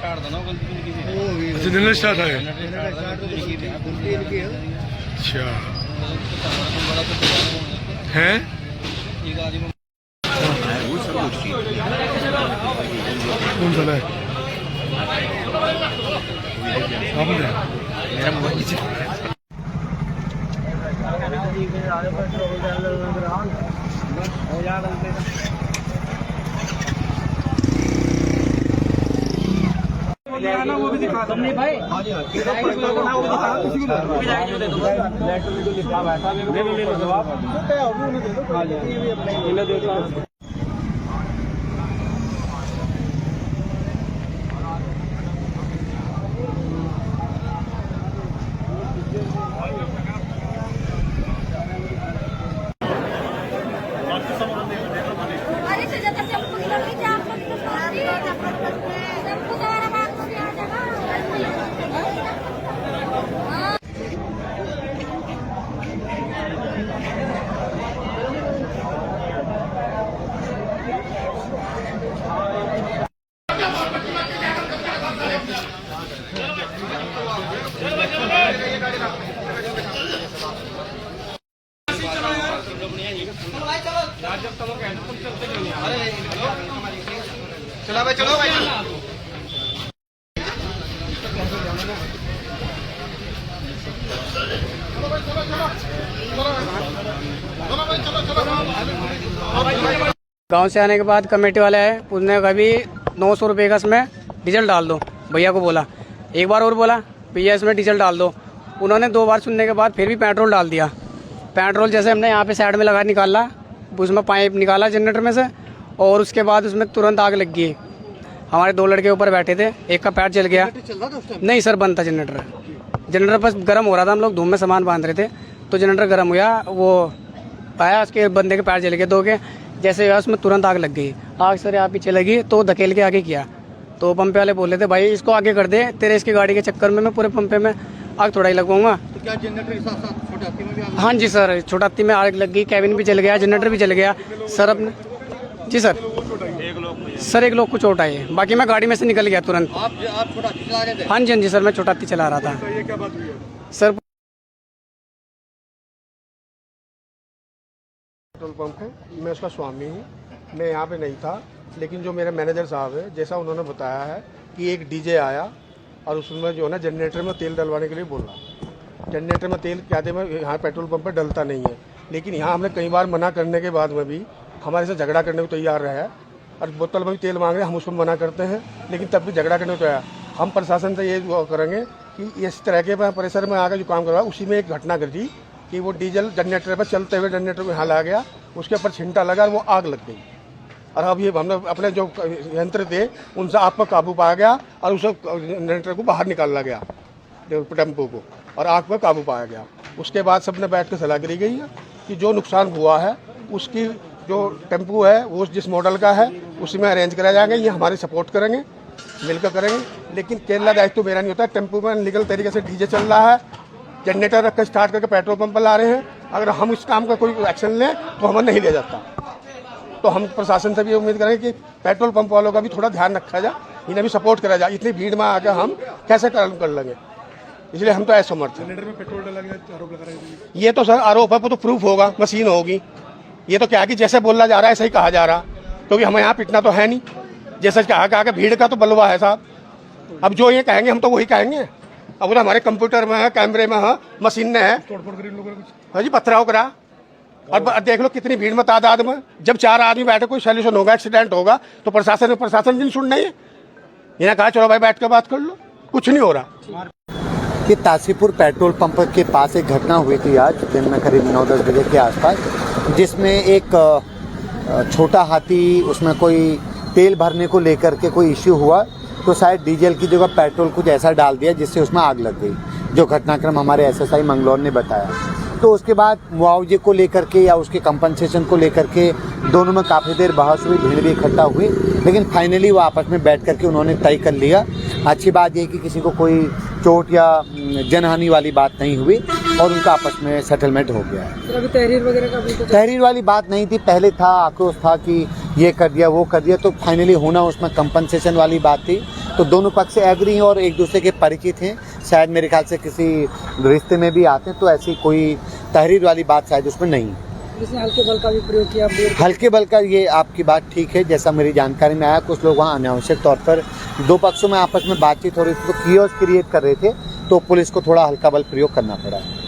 General start है। अच्छा है कौन सा है? वो भी दिखा दो नहीं भाई। चलो भाई चलो भाई। गांव से आने के बाद कमेटी वाले आए, उसने कभी 900 रुपये का इसमें डीजल डाल दो। भैया को बोला, एक बार और बोला भैया इसमें डीजल डाल दो। उन्होंने 2 बार सुनने के बाद फिर भी पेट्रोल डाल दिया। पेट्रोल जैसे हमने यहाँ पे साइड में लगा निकाला, उसमें पाइप निकाला जनरेटर में से, और उसके बाद उसमें तुरंत आग लग गई। हमारे 2 लड़के ऊपर बैठे थे, एक का पैर जल गया। नहीं सर, बंद था जनरेटर। जनरेटर बस गर्म हो रहा था, हम लोग धूम में सामान बांध रहे थे तो जनरेटर गर्म हुआ, वो आया, उसके बंदे के पैर जल गए 2 के। जैसे हुआ उसमें तुरंत आग लग गई। आग सर यहाँ पीछे लगी तो धकेल के आगे किया। तो पंप वाले बोल रहे थे भाई इसको आगे कर दे, तेरे इसकी गाड़ी के चक्कर में मैं पूरे पंपे में आग थोड़ा ही लगवाऊंगा। तो क्या जनरेटर के साथ साथ छोटा हाथी में भी आग? हाँ जी सर, छोटा हाथी में आग लग गई, कैबिन भी जल गया, जनरेटर भी जल गया सर अपने। जी सर, एक लोग को चोट आई है, बाकी मैं गाड़ी में से निकल गया तुरंत। आप छोटा हाथी चला रहे थे? हाँ जी सर, मैं छोटा हाथी चला रहा था। ये क्या बात हुई है सर? पेट्रोल पंप है, मैं उसका स्वामी हूँ। मैं यहाँ पे नहीं था, लेकिन जो मेरे मैनेजर साहब है, जैसा उन्होंने बताया है कि एक डीजे आया और उसमें जो है ना जनरेटर में तेल डलवाने के लिए बोला। जनरेटर में तेल क्या दे, यहाँ पेट्रोल पंप पे डलता नहीं है, लेकिन यहाँ हमने कई बार मना करने के बाद में भी हमारे से झगड़ा करने को तैयार रहा है और बोतल में भी तेल मांग रहे हैं, हम उसको मना करते हैं, लेकिन तब भी झगड़ा करने को तैयार। हम प्रशासन से ये करेंगे कि इस तरह के परिसर में आकर जो काम करवा, उसी में एक घटना घटी कि वो डीजल जनरेटर पर चलते हुए जनरेटर में हाल आ गया, उसके ऊपर छिंटा लगा और वो आग लग गई। और अब ये हमने अपने जो यंत्र थे उनसे आग पर काबू पाया गया और उस जनरेटर को बाहर निकाला गया, टेम्पो को, और आग पर काबू पाया गया। उसके बाद सबने बैठ कर सलाह करी गई है कि जो नुकसान हुआ है उसकी जो टेम्पो है वो जिस मॉडल का है उसी में अरेंज कराया जाएगा। ये हमारी सपोर्ट करेंगे, मिलकर करेंगे, लेकिन केरला दायित्व तो मेरा नहीं होता। टेम्पो में लीगल तरीके से डीजे चल रहा है, जनरेटर रख कर स्टार्ट करके पेट्रोल पंप पर ला रहे हैं। अगर हम इस काम का कोई एक्शन लें तो हमें नहीं लिया जाता। तो हम प्रशासन से भी उम्मीद करेंगे कि पेट्रोल पंप वालों का भी थोड़ा ध्यान रखा जाए, इन्हें भी सपोर्ट करा जाए। इतनी भीड़ में आकर हम कैसे काम कर लेंगे, इसलिए हम तो ऐसे समर्थ हैं। जनरेटर में पेट्रोल डाला गया आरोप लगा रहे हैं। ये तो सर आरोप है, वो तो प्रूफ होगा, मशीन होगी। ये तो क्या कि जैसे बोला जा रहा है ऐसा ही कहा जा रहा, क्योंकि हमें यहाँ पिटना तो है नहीं। जैसा कहा कि भीड़ का तो बलवा है साहब, अब जो ये कहेंगे हम तो वही कहेंगे। अब वो हमारे कंप्यूटर में है, कैमरे में है, मशीन में है। हाँ जी, पथराव करा और देख लो कितनी भीड़ में, तादाद में। जब 4 आदमी बैठे कोई सोल्यूशन होगा, एक्सीडेंट होगा तो प्रशासन भी सुन नहीं है। इन्हें कहा चलो भाई बैठ कर बात कर लो, कुछ नहीं हो रहा। कि तासीपुर पेट्रोल पंप के पास एक घटना हुई थी आज दिन में करीब 9-10 बजे के आसपास, जिसमें एक छोटा हाथी, उसमें कोई तेल भरने को लेकर के कोई इश्यू हुआ तो शायद डीजल की जगह पेट्रोल कुछ ऐसा डाल दिया जिससे उसमें आग लग गई, जो घटनाक्रम हमारे एसएसआई मंगलौर ने बताया। तो उसके बाद मुआवजे को लेकर के या उसके कंपनसेशन को लेकर के दोनों में काफ़ी देर बहस हुई, भीड़ भी इकट्ठा हुई, लेकिन फाइनली वो आपस में बैठ करके उन्होंने तय कर लिया। अच्छी बात यह कि किसी को कोई चोट या जनहानि वाली बात नहीं हुई और उनका आपस में सेटलमेंट हो गया है। अभी तहरीर वगैरह का भी तहरीर वाली बात नहीं थी, पहले था आक्रोश था कि ये कर दिया वो कर दिया, तो फाइनली होना उसमें कंपनसेशन वाली बात थी तो दोनों पक्ष एग्री हैं और एक दूसरे के परिचित हैं, शायद मेरे ख्याल से किसी रिश्ते में भी आते हैं, तो ऐसी कोई तहरीर वाली बात शायद उसमें नहीं है। इसने हल्के बल का भी प्रयोग किया। हल्के बल का ये आपकी बात ठीक है, जैसा मेरी जानकारी में आया कुछ लोग वहाँ अनावश्यक तौर पर दो पक्षों में आपस में बातचीत हो रही थी तो कियोस्क क्रिएट कर रहे थे, तो पुलिस को थोड़ा हल्का बल प्रयोग करना पड़ा है।